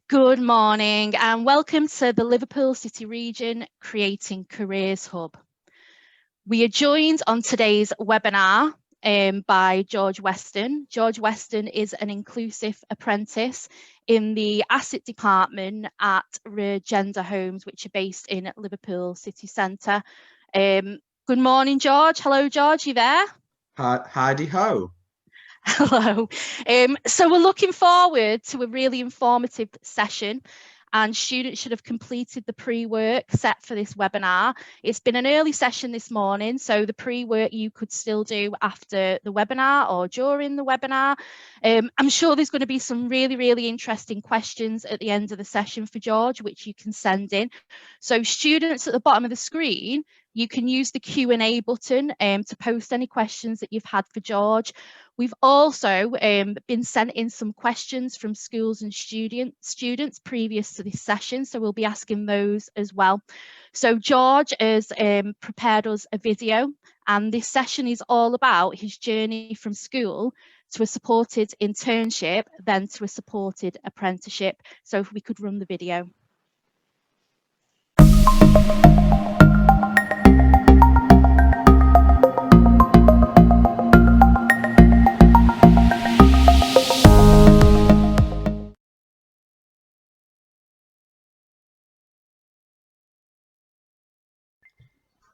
Good morning and welcome to the Liverpool City Region Creating Careers Hub. We are joined on today's webinar by George Weston. George Weston is an inclusive apprentice in the asset department at Regenda Homes, which are based in Liverpool City Centre. Good morning, George. Hello, George, you there? Heidi ho. Hello. So we're looking forward to a really informative session, and students should have completed the pre-work set for this webinar. It's been an early session this morning, so the pre-work you could still do after the webinar or during the webinar. I'm sure there's going to be some really interesting questions at the end of the session for George, which you can send in. So students, at the bottom of the screen, you can use the Q&A button to post any questions that you've had for George. We've also been sent in some questions from schools and students previous to this session, so we'll be asking those as well. So George has prepared us a video, and this session is all about his journey from school to a supported internship, then to a supported apprenticeship. So if we could run the video.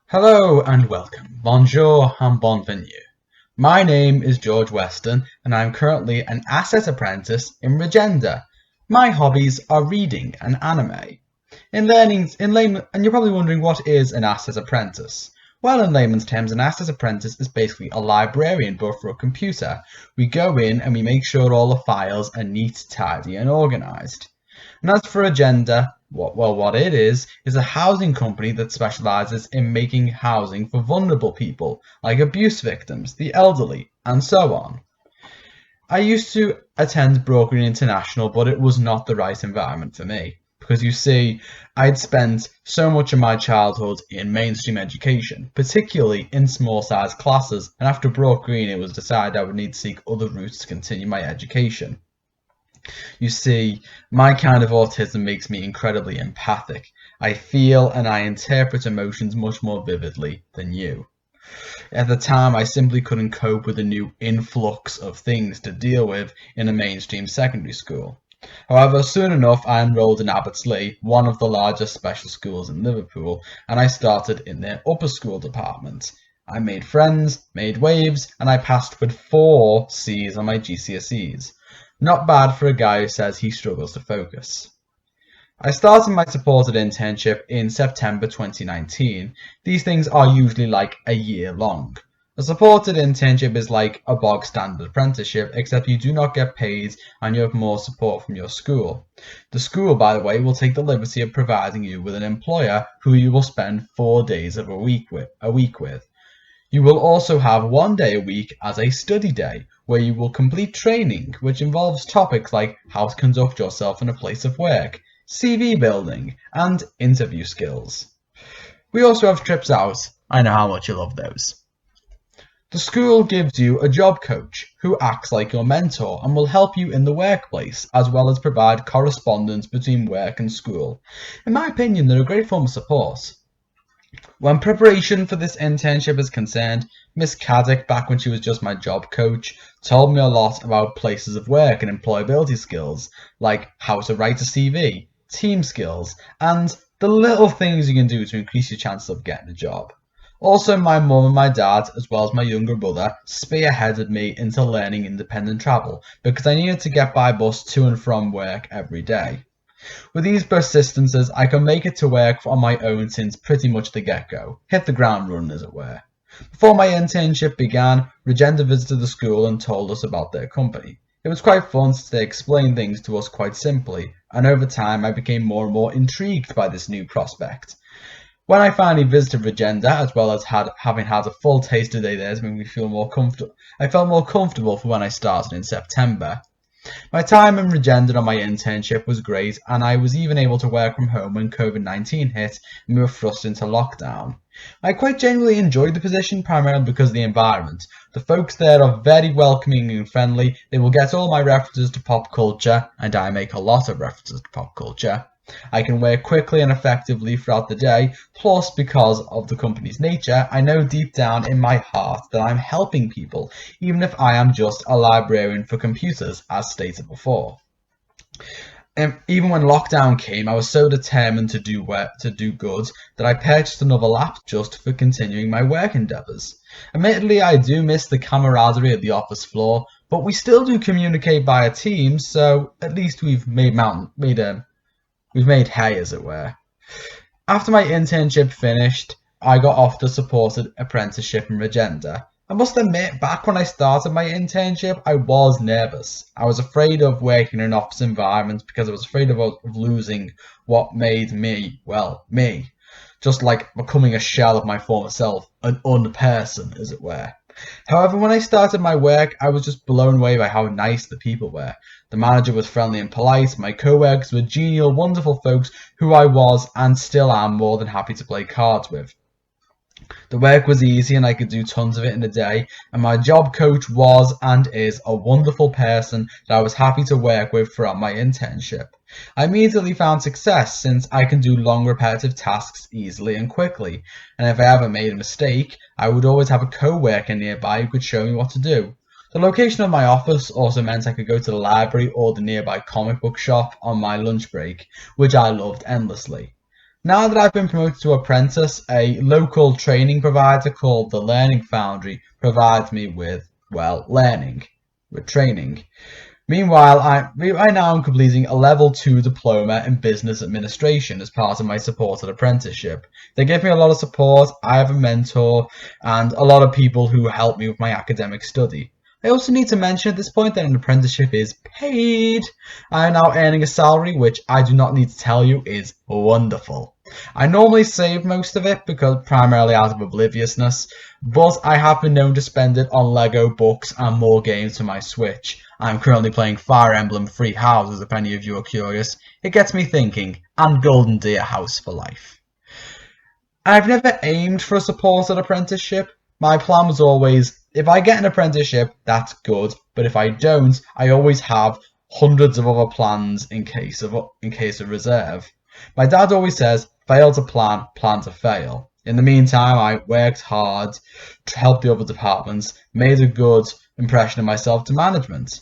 Hello and welcome. Bonjour and bienvenue. My name is George Weston and I'm currently an asset apprentice in Regenda. My hobbies are reading and anime. And you're probably wondering, what is an asset apprentice? Well, in layman's terms, an asset apprentice is basically a librarian but for a computer. We go in and we make sure all the files are neat, tidy and organised. And as for Regenda, what it is a housing company that specialises in making housing for vulnerable people, like abuse victims, the elderly, and so on. I used to attend Brokering International, but it was not the right environment for me. Because you see, I'd spent so much of my childhood in mainstream education, particularly in small-sized classes, and after Brokering it was decided I would need to seek other routes to continue my education. You see, my kind of autism makes me incredibly empathic. I feel and I interpret emotions much more vividly than you. At the time, I simply couldn't cope with the new influx of things to deal with in a mainstream secondary school. However, soon enough, I enrolled in Abbottsley, one of the largest special schools in Liverpool, and I started in their upper school department. I made friends, made waves, and I passed with 4 C's on my GCSEs. Not bad for a guy who says he struggles to focus. I started my supported internship in September 2019. These things are usually like a year long. A supported internship is like a bog standard apprenticeship, except you do not get paid and you have more support from your school. The school, by the way, will take the liberty of providing you with an employer who you will spend 4 days of a week with. You will also have 1 day a week as a study day, where you will complete training, which involves topics like how to conduct yourself in a place of work, CV building, and interview skills. We also have trips out. I know how much you love those. The school gives you a job coach who acts like your mentor and will help you in the workplace, as well as provide correspondence between work and school. In my opinion, they're a great form of support. When preparation for this internship is concerned, Miss Caddick, back when she was just my job coach, told me a lot about places of work and employability skills, like how to write a CV, team skills, and the little things you can do to increase your chances of getting a job. Also, my mum and my dad, as well as my younger brother, spearheaded me into learning independent travel because I needed to get by bus to and from work every day. With these persistences, I can make it to work on my own since pretty much the get-go, hit the ground running as it were. Before my internship began, Regenda visited the school and told us about their company. It was quite fun since they explained things to us quite simply, and over time I became more and more intrigued by this new prospect. When I finally visited Regenda, as well as having had a full taste of their days, made me feel more comfortable. I felt more comfortable for when I started in September. My time in Regenda on my internship was great, and I was even able to work from home when COVID-19 hit and we were thrust into lockdown. I quite genuinely enjoyed the position, primarily because of the environment. The folks there are very welcoming and friendly. They will get all my references to pop culture, and I make a lot of references to pop culture. I can work quickly and effectively throughout the day, plus because of the company's nature, I know deep down in my heart that I'm helping people, even if I am just a librarian for computers, as stated before. Even when lockdown came, I was so determined to do good that I purchased another laptop just for continuing my work endeavours. Admittedly, I do miss the camaraderie at the office floor, but we still do communicate via Teams, so at least we've made hay, as it were. After my internship finished, I got offered a supported apprenticeship in Regenda. I must admit, back when I started my internship, I was nervous. I was afraid of working in an office environment because I was afraid of losing what made me, well, me. Just like becoming a shell of my former self, an unperson, as it were. However, when I started my work, I was just blown away by how nice the people were. The manager was friendly and polite, my co-workers were genial, wonderful folks who I was and still am more than happy to play cards with. The work was easy and I could do tons of it in a day, and my job coach was and is a wonderful person that I was happy to work with throughout my internship. I immediately found success since I can do long repetitive tasks easily and quickly, and if I ever made a mistake, I would always have a co-worker nearby who could show me what to do. The location of my office also meant I could go to the library or the nearby comic book shop on my lunch break, which I loved endlessly. Now that I've been promoted to apprentice, a local training provider called the Learning Foundry provides me with, well, training. Meanwhile, right now I'm completing a level 2 diploma in business administration as part of my supported apprenticeship. They give me a lot of support, I have a mentor, and a lot of people who help me with my academic study. I also need to mention at this point that an apprenticeship is paid. I am now earning a salary, which I do not need to tell you is wonderful. I normally save most of it because primarily out of obliviousness, but I have been known to spend it on Lego books and more games for my Switch. I'm currently playing Fire Emblem Three Houses, if any of you are curious. It gets me thinking, and Golden Deer House for life. I've never aimed for a supported apprenticeship. My plan was always, if I get an apprenticeship, that's good, but if I don't, I always have hundreds of other plans in case of reserve. My dad always says, fail to plan, plan to fail. In the meantime, I worked hard to help the other departments, made a good impression of myself to management.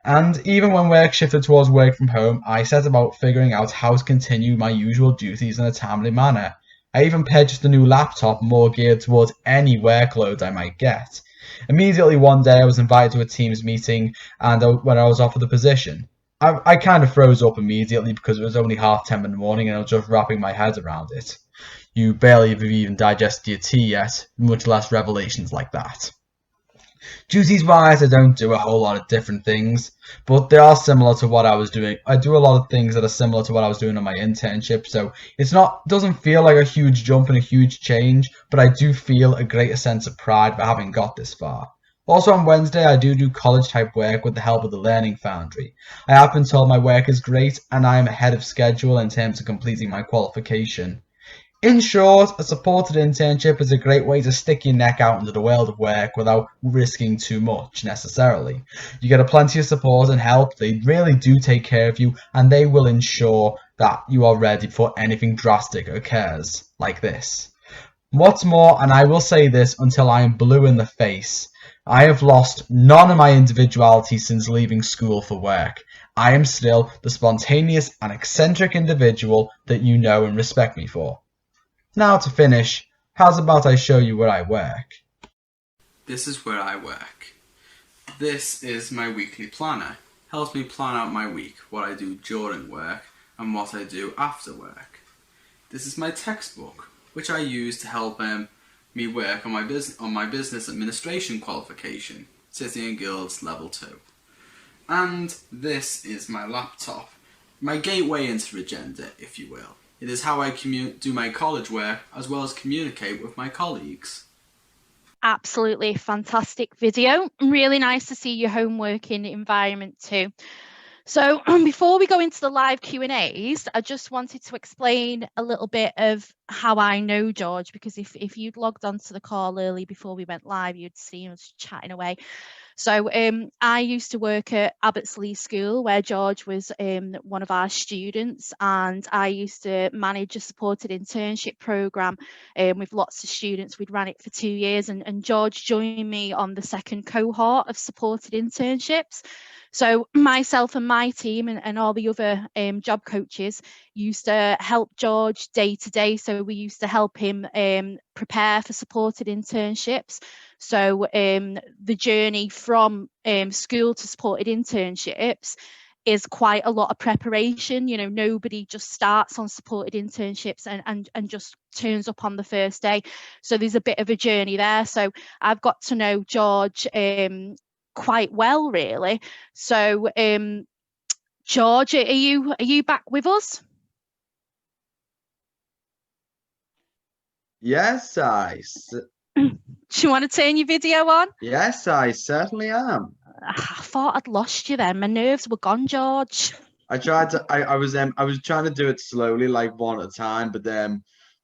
And even when work shifted towards work from home, I set about figuring out how to continue my usual duties in a timely manner. I even purchased a new laptop more geared towards any workload I might get. Immediately one day I was invited to a Teams meeting and when I was offered the position. I kind of froze up immediately because it was only 10:30 in the morning and I was just wrapping my head around it. You barely have even digested your tea yet, much less revelations like that. Duties wise, I don't do a whole lot of different things, but they are similar to what I was doing. I do a lot of things that are similar to what I was doing on my internship, so doesn't feel like a huge jump and a huge change, but I do feel a greater sense of pride for having got this far. Also on Wednesday, I do college type work with the help of the Learning Foundry. I have been told my work is great and I am ahead of schedule in terms of completing my qualification. In short, a supported internship is a great way to stick your neck out into the world of work without risking too much necessarily. You get plenty of support and help, they really do take care of you, and they will ensure that you are ready before anything drastic occurs, like this. What's more, and I will say this until I am blue in the face, I have lost none of my individuality since leaving school for work. I am still the spontaneous and eccentric individual that you know and respect me for. Now to finish, how's about I show you where I work? This is where I work. This is my weekly planner. Helps me plan out my week, what I do during work and what I do after work. This is my textbook, which I use to help me work on my business administration qualification, City and Guilds Level 2. And this is my laptop, my gateway into Regenda, if you will. It is how I do my college work as well as communicate with my colleagues. Absolutely fantastic video. Really nice to see your home working environment too. So before we go into the live Q&As, I just wanted to explain a little bit of how I know George, because if you'd logged onto the call early before we went live, you'd see us chatting away. So I used to work at Abbottsley School, where George was one of our students, and I used to manage a supported internship programme with lots of students. We'd ran it for 2 years, and George joined me on the second cohort of supported internships. So myself and my team and all the other job coaches used to help George day to day. So we used to help him prepare for supported internships. So the journey from school to supported internships is quite a lot of preparation. You know, nobody just starts on supported internships and just turns up on the first day. So there's a bit of a journey there. So I've got to know George quite well, really. So George, are you back with us? Yes, Do you want to turn your video on? yes, I certainly am. I thought I'd lost you then. My nerves were gone, George. I tried to. I was trying to do it slowly, like one at a time, but then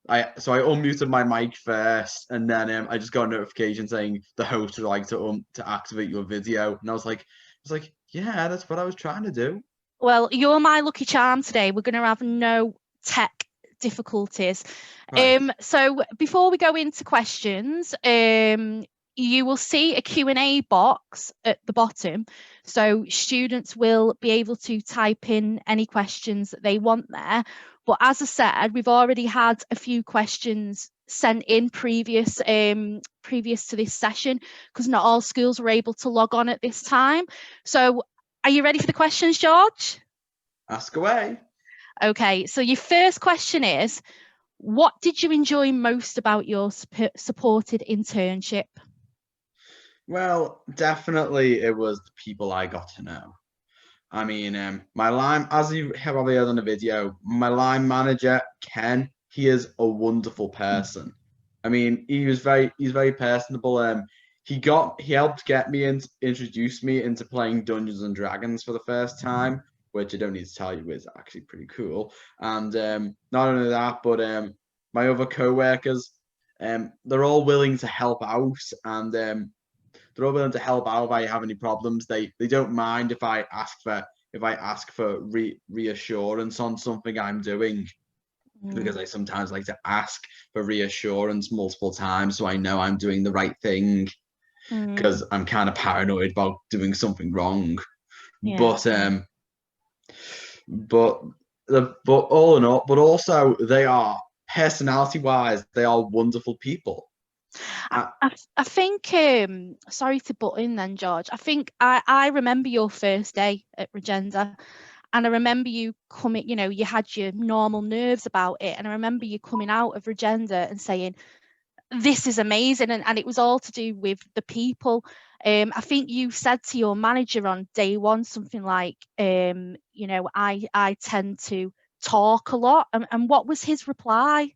I unmuted my mic first, and then I just got a notification saying the host would like to activate your video, and I was like, yeah, that's what I was trying to do. Well, you're my lucky charm today. We're going to have no tech difficulties. Right. So before we go into questions, you will see a Q&A box at the bottom. So students will be able to type in any questions that they want there. But as I said, we've already had a few questions sent in previous to this session, because not all schools were able to log on at this time. So are you ready for the questions, George? Ask away. Okay, so your first question is, what did you enjoy most about your supported internship? Well, definitely it was the people I got to know. I mean, my line, as you have probably heard on the video, my line manager, Ken, he is a wonderful person. I mean, he's very personable. He helped get me introduce me into playing Dungeons and Dragons for the first time, which I don't need to tell you is actually pretty cool. And not only that, but my other co-workers, they're all willing to help out, and they're all willing to help out if I have any problems. They don't mind if I ask for reassurance on something I'm doing, because I sometimes like to ask for reassurance multiple times so I know I'm doing the right thing, because I'm kind of paranoid about doing something wrong. Yeah. But all in all, but also they are, personality wise, they are wonderful people. I think, sorry to butt in then, George. I think I remember your first day at Regenda, and I remember you coming, you know, you had your normal nerves about it. And I remember you coming out of Regenda and saying, this is amazing. And it was all to do with the people. I think you said to your manager on day one something like, you know, I tend to talk a lot. And what was his reply?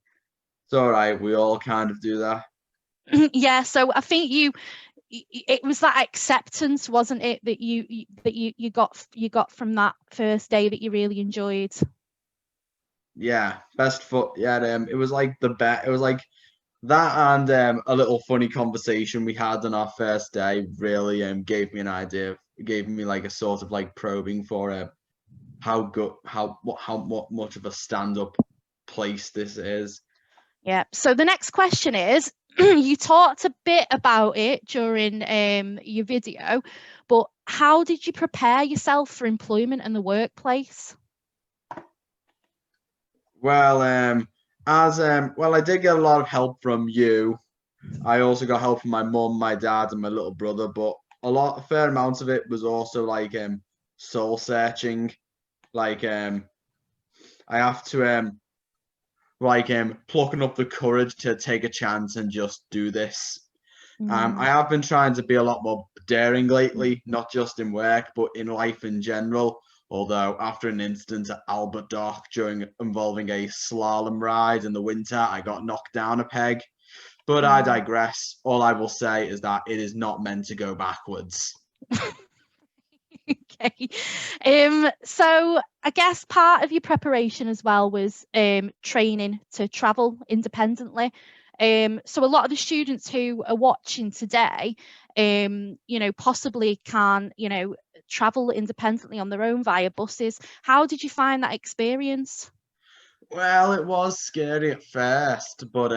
It's all right. We all kind of do that. Yeah, so I think it was that acceptance, wasn't it, that you got from that first day that you really enjoyed? Yeah, best foot. Yeah, it was like the bet. It was like that, and a little funny conversation we had on our first day really gave me an idea. Gave me like a sort of like probing for how much of a stand-up place this is. Yeah. So the next question is, you talked a bit about it during your video, but how did you prepare yourself for employment and the workplace? Well, well, I did get a lot of help from you. I also got help from my mum, my dad, and my little brother, but a fair amount of it was also like soul searching. Like I have to plucking up the courage to take a chance and just do this. I have been trying to be a lot more daring lately, not just in work, but in life in general. Although after an incident at Albert Dock involving a slalom ride in the winter, I got knocked down a peg. But I digress. All I will say is that it is not meant to go backwards. Okay. So I guess part of your preparation as well was training to travel independently. So a lot of the students who are watching today, possibly can, travel independently on their own via buses. How did you find that experience? Well, it was scary at first, but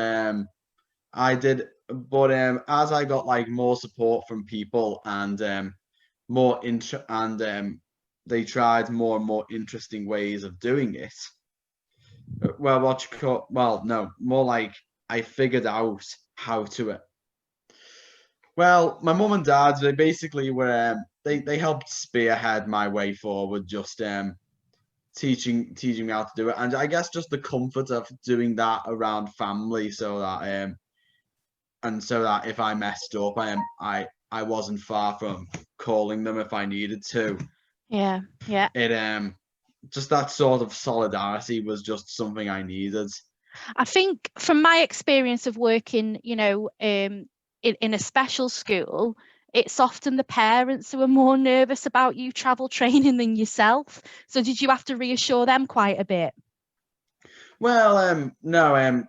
I did. But as I got like more support from people and more they tried more and more interesting ways of doing it. Well, what you call, well, no, more like I figured out how to it. Well, my mum and dad, they basically were they helped spearhead my way forward, just teaching me how to do it, and I guess just the comfort of doing that around family, so that if I messed up, I wasn't far from calling them if I needed to. Yeah. It just that sort of solidarity was just something I needed. I think from my experience of working, in a special school, it's often the parents who are more nervous about you travel training than yourself. So did you have to reassure them quite a bit? Well, no,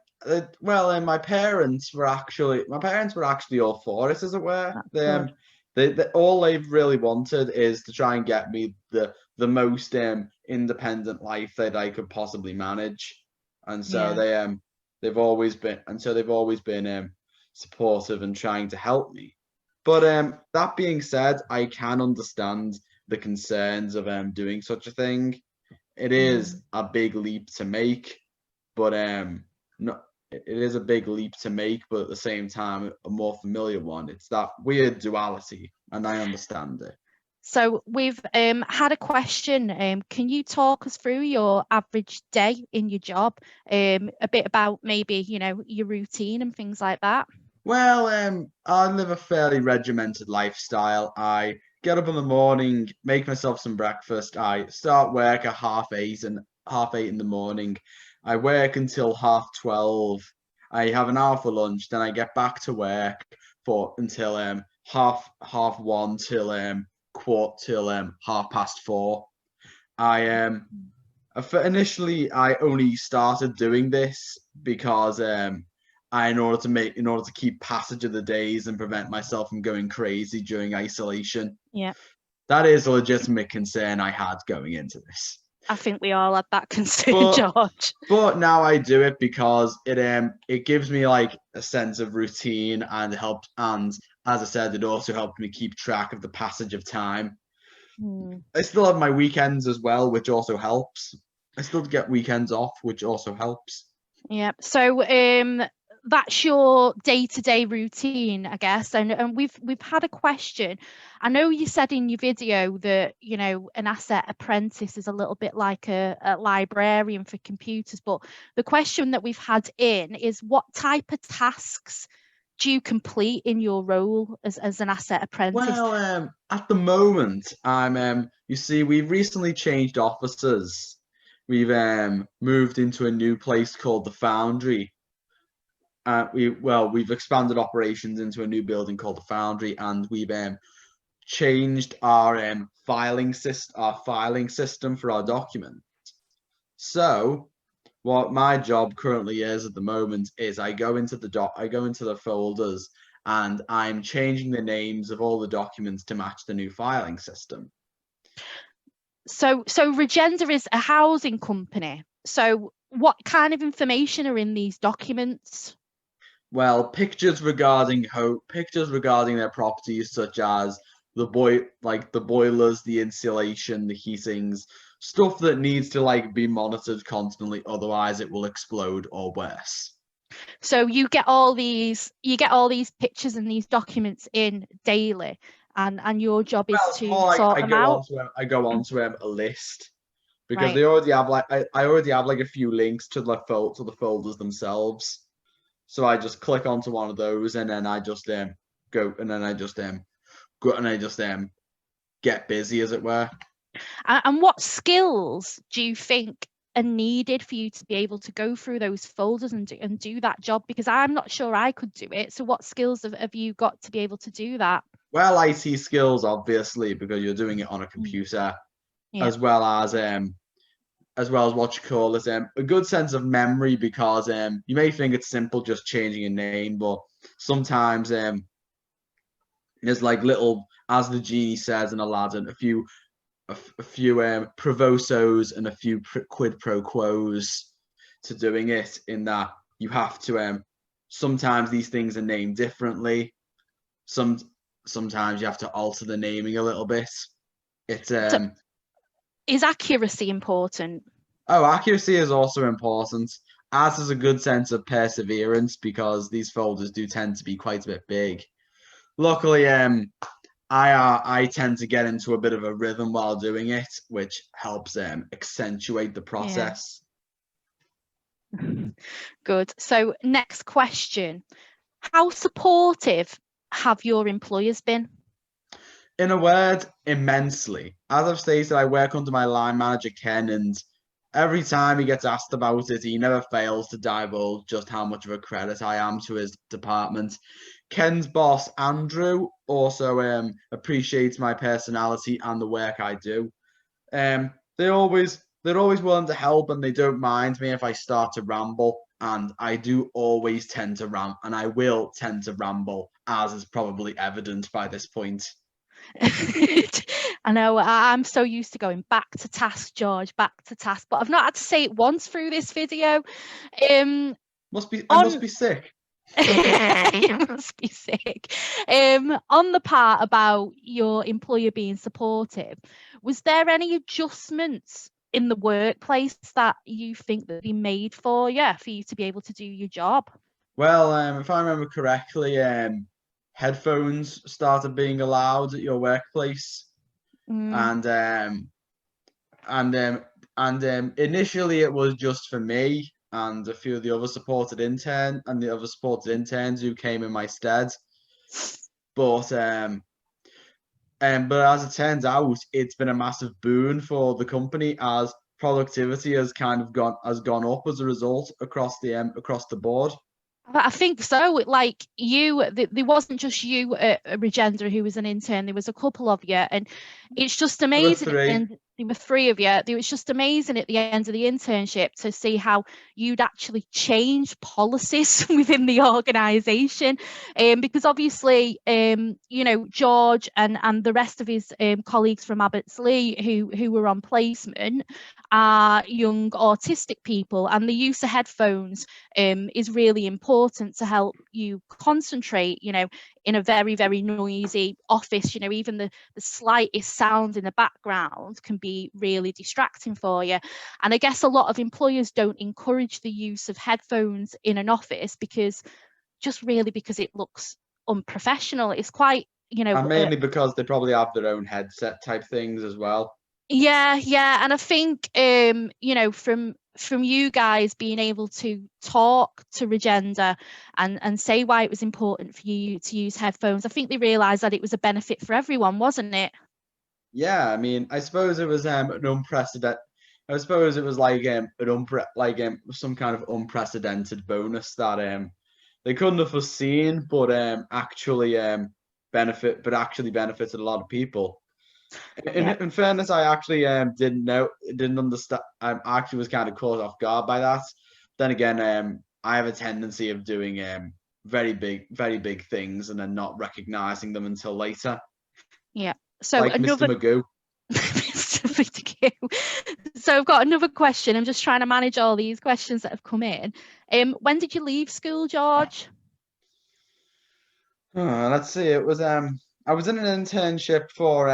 my parents were actually all for it, as it were. That's They, good. all they've really wanted is to try and get me the most independent life that I could possibly manage, and so Yeah. they've always been supportive and trying to help me. But that being said, I can understand the concerns of doing such a thing. It is a big leap to make, but no, it is a big leap to make, but at the same time a more familiar one. It's that weird duality, and I understand it. So we've had a question. Can you talk us through your average day in your job? A bit about maybe, your routine and things like that. Well, I live a fairly regimented lifestyle. I get up in the morning, make myself some breakfast. I start work at half eight in the morning. I work until 12:30. I have an hour for lunch, then I get back to work for until half one till quarter till 4:30. I initially I only started doing this because in order to keep passage of the days and prevent myself from going crazy during isolation. Yeah. That is a legitimate concern I had going into this. I think we all had that concern, But- George. But now I do it because it gives me like a sense of routine and helps, and as I said, it also helped me keep track of the passage of time. I still have my weekends as well, which also helps. I still get weekends off, which also helps. Yeah. So that's your day-to-day routine, I guess. And we've had a question. I know you said in your video that, an asset apprentice is a little bit like a librarian for computers, but the question that we've had in is, what type of tasks do you complete in your role as an asset apprentice? Well, at the moment, you see, we've recently changed offices. We've moved into a new place called the Foundry. We've expanded operations into a new building called the Foundry, and we've changed our filing system for our documents. So, what my job currently is at the moment is I go into the folders, and I'm changing the names of all the documents to match the new filing system. So Regenda is a housing company. So what kind of information are in these documents? Well, pictures regarding their properties, such as the boilers, the insulation, the heatings, stuff that needs to be monitored constantly, otherwise it will explode or worse. So you get all these pictures and these documents in daily, and your job is to sort them out. I go onto a list, because Right. they already have I already have a few links to the folders themselves. So I just click onto one of those, and then I just get busy, as it were. And what skills do you think are needed for you to be able to go through those folders and do that job? Because I'm not sure I could do it. So what skills have you got to be able to do that? Well, IT skills, obviously, because you're doing it on a computer, Yeah. as well as what you call it, a good sense of memory, because you may think it's simple just changing a name, but sometimes there's like little, as the genie says in Aladdin, a few provosos and a few quid pro quos to doing it, in that you have to sometimes these things are named differently. Sometimes you have to alter the naming a little bit. It's So is accuracy important? Oh, accuracy is also important, as is a good sense of perseverance, because these folders do tend to be quite a bit big. Luckily, I tend to get into a bit of a rhythm while doing it, which helps accentuate the process. Good. So next question. How supportive have your employers been? In a word, immensely. As I've stated, I work under my line manager, Ken, and every time he gets asked about it, he never fails to divulge just how much of a credit I am to his department. Ken's boss, Andrew, also appreciates my personality and the work I do. They're always willing to help, and they don't mind me if I start to ramble. And I do always tend to and I will tend to ramble, as is probably evident by this point. I know I'm so used to going back to task, George, back to task, but I've not had to say it once through this video. I must be sick. You must be sick. On the part about your employer being supportive, was there any adjustments in the workplace that you think that they made for you to be able to do your job? Well, if I remember correctly, headphones started being allowed at your workplace, and initially it was just for me and a few of the other supported interns who came in my stead. But as it turns out, it's been a massive boon for the company, as productivity has kind of gone up as a result across the board. I think so. Like there wasn't just you at Regenda who was an intern. There was a couple of you, and it's just amazing. There were three of you. It was just amazing at the end of the internship to see how you'd actually changed policies within the organisation. Because obviously, George and the rest of his colleagues from Abbottsley who were on placement are young autistic people, and the use of headphones is really important to help you concentrate, in a very, very noisy office. Even the slightest sound in the background can be really distracting for you. And I guess a lot of employers don't encourage the use of headphones in an office because it looks unprofessional. It's quite, and mainly because they probably have their own headset type things as well. Yeah, and I think from you guys being able to talk to Regenda and say why it was important for you to use headphones, I think they realised that it was a benefit for everyone, wasn't it? Yeah, I mean, I suppose it was an unprecedented. I suppose it was like some kind of unprecedented bonus that they couldn't have foreseen, but actually benefited a lot of people. In fairness, I actually didn't understand. I actually was kind of caught off guard by that. Then again, I have a tendency of doing very big things and then not recognizing them until later. Yeah. So like another Mr. Magoo. So I've got another question. I'm just trying to manage all these questions that have come in. When did you leave school, George? Let's see. It was I was in an internship for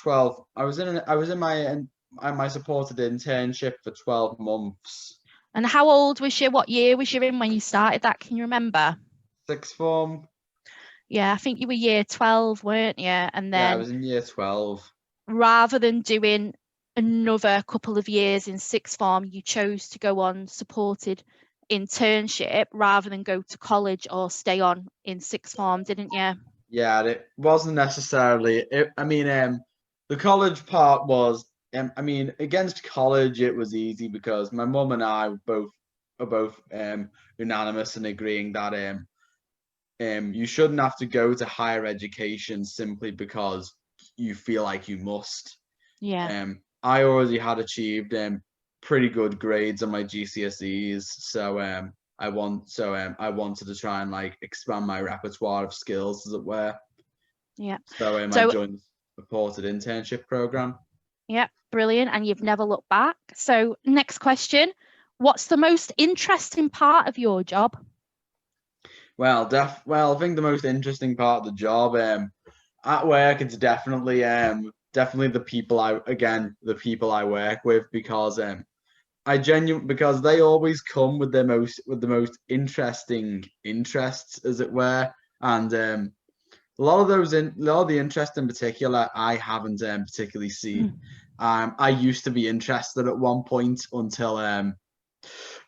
12. I was in my supported internship for 12 months. And how old was you? What year was you in when you started that? Can you remember? Sixth form. Yeah, I think you were year 12, weren't you? And then I was in year 12. Rather than doing another couple of years in sixth form, you chose to go on supported internship rather than go to college or stay on in sixth form, didn't you? Yeah, it wasn't necessarily. The college part was I mean, against college, it was easy because my mum and I are both unanimous in agreeing that you shouldn't have to go to higher education simply because you feel like you must. Yeah. I already had achieved pretty good grades on my GCSEs, so I wanted to try and like expand my repertoire of skills, as it were. Yeah. So I So joined the supported internship program. yeah, brilliant. And you've never looked back. So next question, what's the most interesting part of your job? Well, I think the most interesting part of the job at work, it's definitely the people I work with, because because they always come with the most interesting interests, as it were, and a lot of the interest in particular I haven't particularly seen. I used to be interested at one point until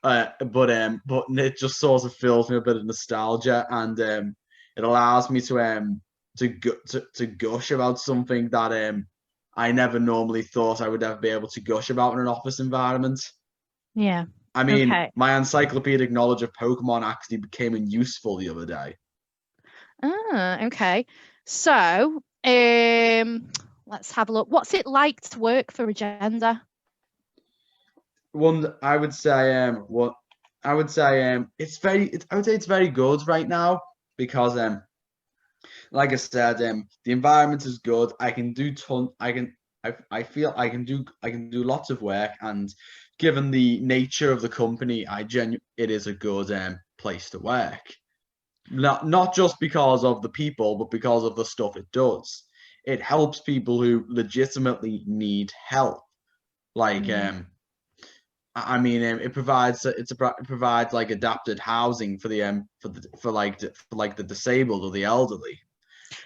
but it just sort of fills me a bit of nostalgia, and it allows me to gush about something that I never normally thought I would ever be able to gush about in an office environment. Yeah. I mean, Okay. my encyclopedic knowledge of Pokemon actually became useful the other day. Okay. So, let's have a look. What's it like to work for Regenda? I would say it's very good right now, because like I said, the environment is good. I can do I feel I can do lots of work, and given the nature of the company, it is a good place to work. Not just because of the people, but because of the stuff it does. It helps people who legitimately need help. Like I mean, it provides like adapted housing for the disabled or the elderly,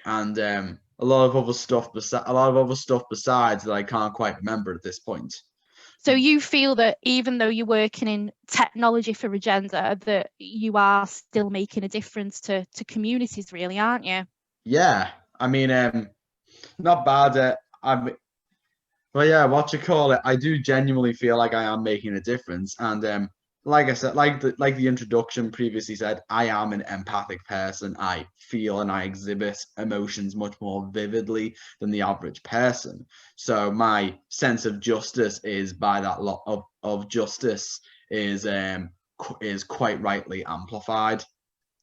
and a lot of other stuff besides that I can't quite remember at this point. So you feel that even though you're working in technology for Regenda, that you are still making a difference to communities, really, aren't you? Yeah, I mean, not bad. But yeah, what you call it? I do genuinely feel like I am making a difference, and like I said, like the introduction previously said, I am an empathic person. I feel and I exhibit emotions much more vividly than the average person. So my sense of justice is by that lot of justice is quite rightly amplified.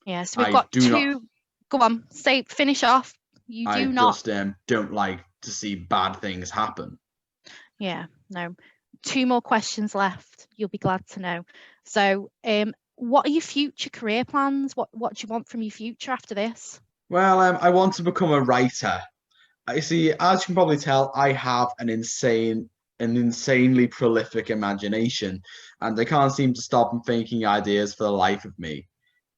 Yeah. So we've I got do not. two. Go on, say finish off. You I do not. just don't like to see bad things happen. Yeah. No. Two more questions left. You'll be glad to know. So, what are your future career plans? What do you want from your future after this? Well, I want to become a writer. I see, as you can probably tell, I have an insanely prolific imagination, and I can't seem to stop thinking ideas for the life of me.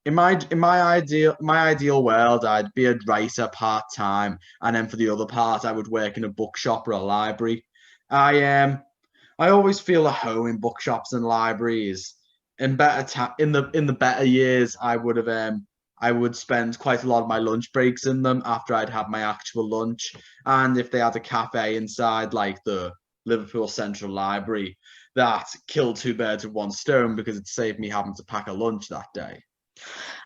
In my ideal world, I'd be a writer part time, and then for the other part, I would work in a bookshop or a library. I always feel at home in bookshops and libraries. In the better years, I would spend quite a lot of my lunch breaks in them after I'd had my actual lunch. And if they had a cafe inside, like the Liverpool Central Library, that killed two birds with one stone, because it saved me having to pack a lunch that day.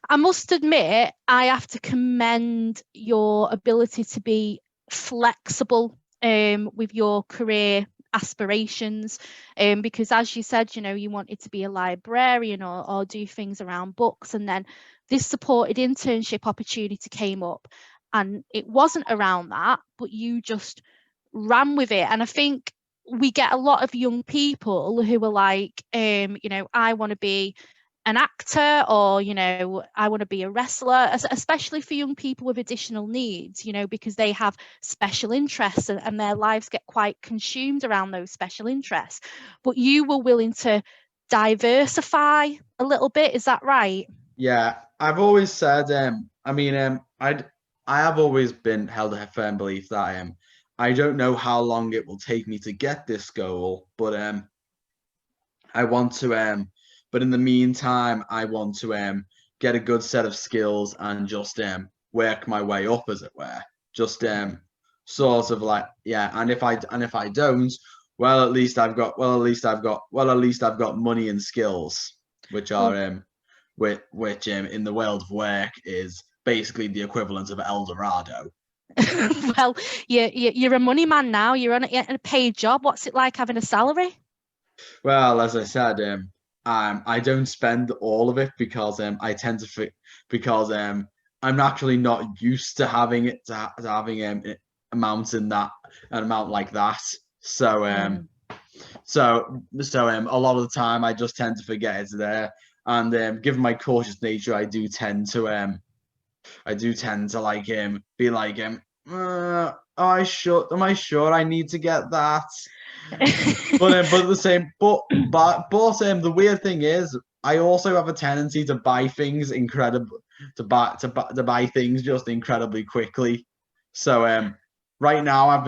I must admit, I have to commend your ability to be flexible with your career aspirations, because as you said, you wanted to be a librarian or do things around books, and then this supported internship opportunity came up, and it wasn't around that, but you just ran with it. And I think we get a lot of young people who are like, I want to be an actor, or I want to be a wrestler, especially for young people with additional needs, because they have special interests, and their lives get quite consumed around those special interests. But you were willing to diversify a little bit, is that right? Yeah, I've always said, I have always been held a firm belief that I don't know how long it will take me to get this goal, but I want to but in the meantime, I want to get a good set of skills and just work my way up, as it were. Just sort of like, yeah, and if I don't, Well, at least I've got money and skills, which are which in the world of work is basically the equivalent of El Dorado. Well, you're a money man now. You're on a paid job. What's it like having a salary? Well, as I said, I don't spend all of it because I tend to because I'm actually not used to having it to having amounts in that an amount like that. So a lot of the time I just tend to forget it's there. And given my cautious nature, I do tend to like be like am I sure I need to get that? But the same, the weird thing is, I also have a tendency to buy things to buy things just incredibly quickly. So right now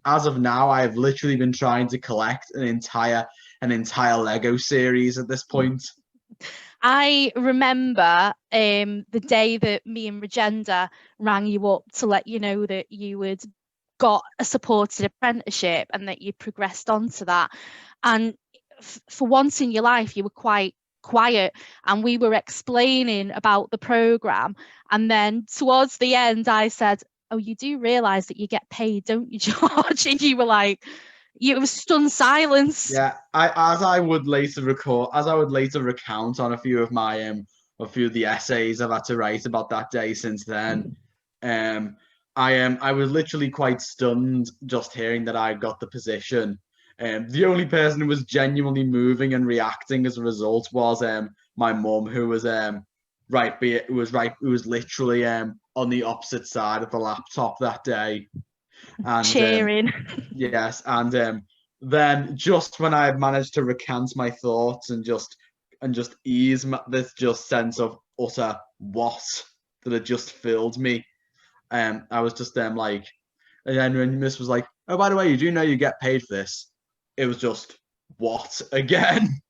as of now, I've literally been trying to collect an entire Lego series at this point. I remember the day that me and Regenda rang you up to let you know that you had got a supported apprenticeship and that you progressed on to that. And for once in your life, you were quite quiet, and we were explaining about the program. And then towards the end, I said, "Oh, you do realise that you get paid, don't you, George?" And you were like, it was stunned silence. Yeah, as I would later recount on a few of the essays I've had to write about that day since then. I was literally quite stunned just hearing that I got the position. The only person who was genuinely moving and reacting as a result was my mum, who was literally on the opposite side of the laptop that day. And cheering. yes, and then just when I had managed to recant my thoughts and just ease this just sense of utter what that had just filled me, I was just like, and then when Miss was like, "Oh, by the way, you do know you get paid for this," it was just what again.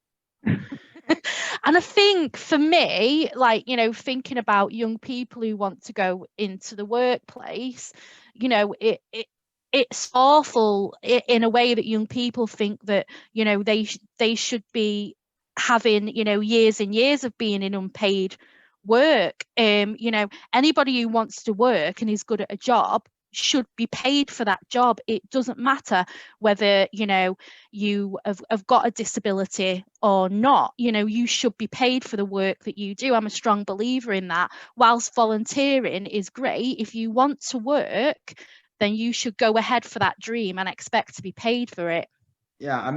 And I think for me, like, thinking about young people who want to go into the workplace, it's awful in a way that young people think that, they should be having, years and years of being in unpaid work. Anybody who wants to work and is good at a job should be paid for that job. It doesn't matter whether you have got a disability or not. You should be paid for the work that you do. I'm a strong believer in that. Whilst volunteering is great, if you want to work, then you should go ahead for that dream and expect to be paid for it. Yeah,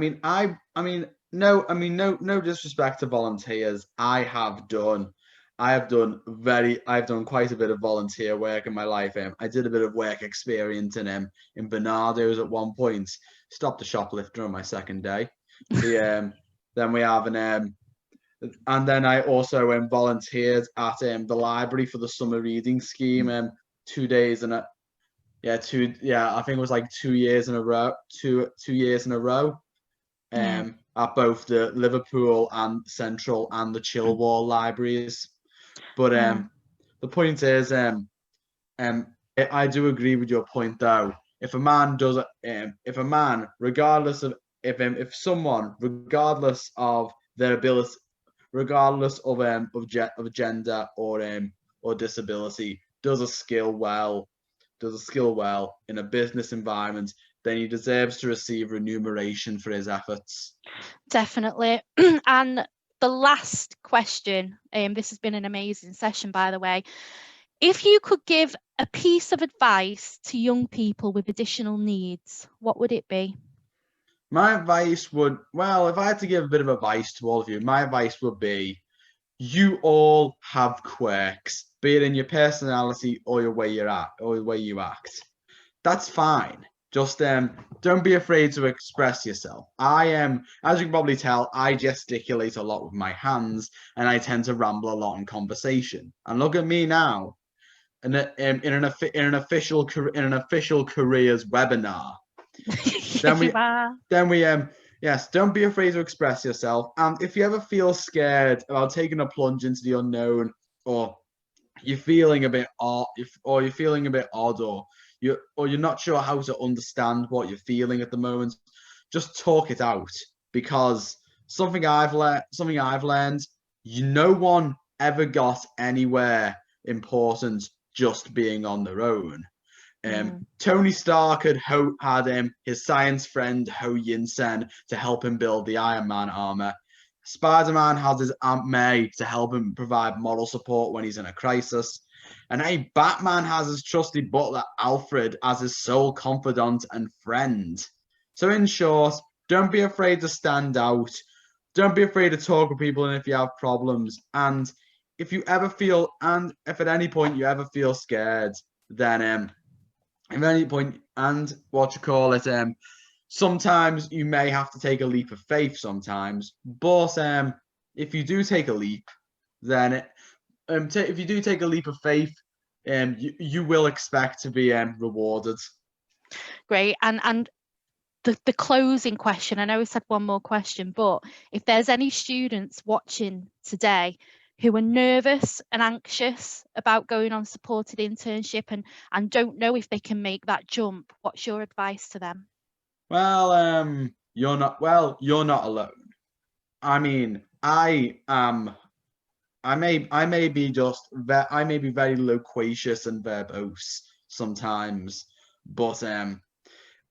no disrespect to volunteers. I've done quite a bit of volunteer work in my life. I did a bit of work experience in Bernardo's at one point. Stopped a shoplifter on my second day. Then we have and then I also volunteered at the library for the summer reading scheme. 2 days and I think it was like 2 years in a row. 2 years in a row. At both the Liverpool and Central and the Chilwell libraries. But the point is, I do agree with your point though. If a man does, if a man, regardless of if someone, regardless of their ability, regardless of gender or disability, does a skill well in a business environment, then he deserves to receive remuneration for his efforts. Definitely. And the last question, this has been an amazing session, by the way. If you could give a piece of advice to young people with additional needs, what would it be? My advice would, if I had to give a bit of advice to all of you, my advice would be, you all have quirks, be it in your personality or your way you're at, or the way you act. That's fine. Just don't be afraid to express yourself. As you can probably tell, I gesticulate a lot with my hands, and I tend to ramble a lot in conversation. And look at me now, in an official careers webinar. Yes, don't be afraid to express yourself. And if you ever feel scared about taking a plunge into the unknown, or you're feeling a bit odd, or you're not sure how to understand what you're feeling at the moment, just talk it out, because something I've learned, no one ever got anywhere important just being on their own. Tony Stark had his science friend Ho Yinsen to help him build the Iron Man armor. Spider-Man has his Aunt May to help him provide moral support when he's in a crisis. And Batman has his trusty butler Alfred as his sole confidant and friend. So in short, don't be afraid to stand out. Don't be afraid to talk with people, and if you have problems, and if at any point you ever feel scared, then if at any point, and sometimes you may have to take a leap of faith sometimes, but if you do take a leap, then if you do take a leap of faith, you will expect to be rewarded. Great. And the closing question, I know we said one more question, but if there's any students watching today who are nervous and anxious about going on supported internship and don't know if they can make that jump, what's your advice to them? Well, you're not alone. I mean, I may be very loquacious and verbose sometimes, but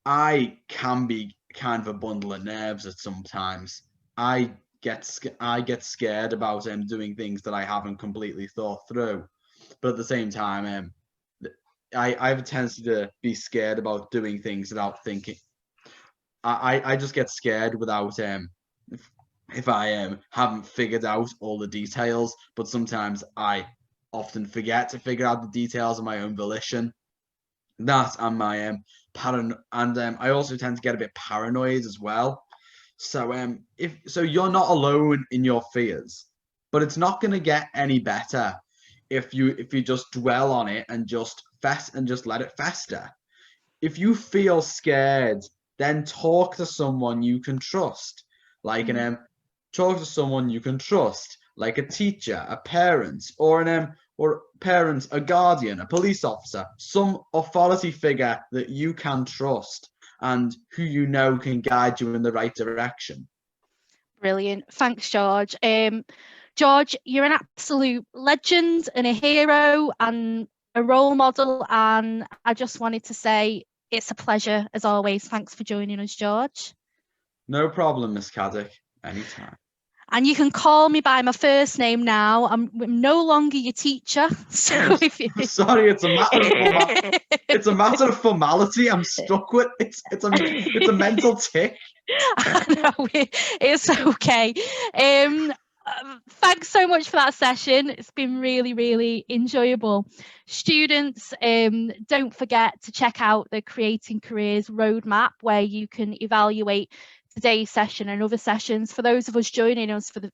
I can be kind of a bundle of nerves at sometimes. I get scared about doing things that I haven't completely thought through, but at the same time, I have a tendency to be scared about doing things without thinking. I just get scared without if I haven't figured out all the details, but sometimes I often forget to figure out the details of my own volition. That and my I also tend to get a bit paranoid as well. So so you're not alone in your fears, but it's not going to get any better if you just dwell on it and just let it fester. If you feel scared, then talk to someone you can trust, like talk to someone you can trust, like a teacher, a parent, or a guardian, a police officer, some authority figure that you can trust and who you know can guide you in the right direction. Brilliant. Thanks, George. George, you're an absolute legend and a hero and a role model, and I just wanted to say it's a pleasure as always. Thanks for joining us, George. No problem, Miss Caddick. Anytime. And you can call me by my first name now. I'm no longer your teacher. So if you... Sorry, it's a matter of formality. I'm stuck with it's a mental tick. No, it's okay. Thanks so much for that session. It's been really, really enjoyable. Students, don't forget to check out the Creating Careers roadmap, where you can evaluate today's session and other sessions. For those of us joining us for the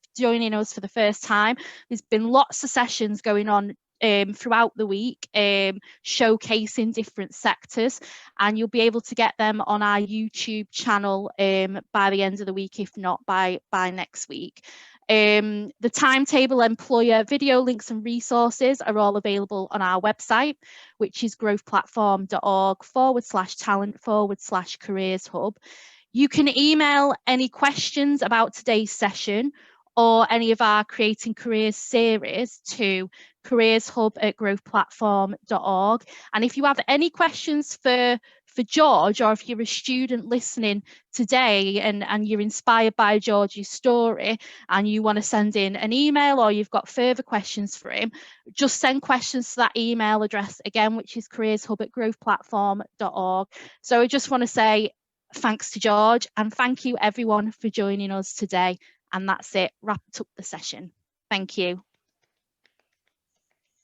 first time, there's been lots of sessions going on throughout the week, showcasing different sectors, and you'll be able to get them on our YouTube channel by the end of the week, if not by next week. The timetable, employer video links and resources are all available on our website, which is growthplatform.org/talent/careers hub. You can email any questions about today's session or any of our Creating Careers series to careershub@growthplatform.org. And if you have any questions for George, or if you're a student listening today and you're inspired by George's story and you want to send in an email, or you've got further questions for him, just send questions to that email address again, which is careershub@growthplatform.org. So I just want to say thanks to George, and thank you everyone for joining us today. And that's it, wrapped up the session. Thank you.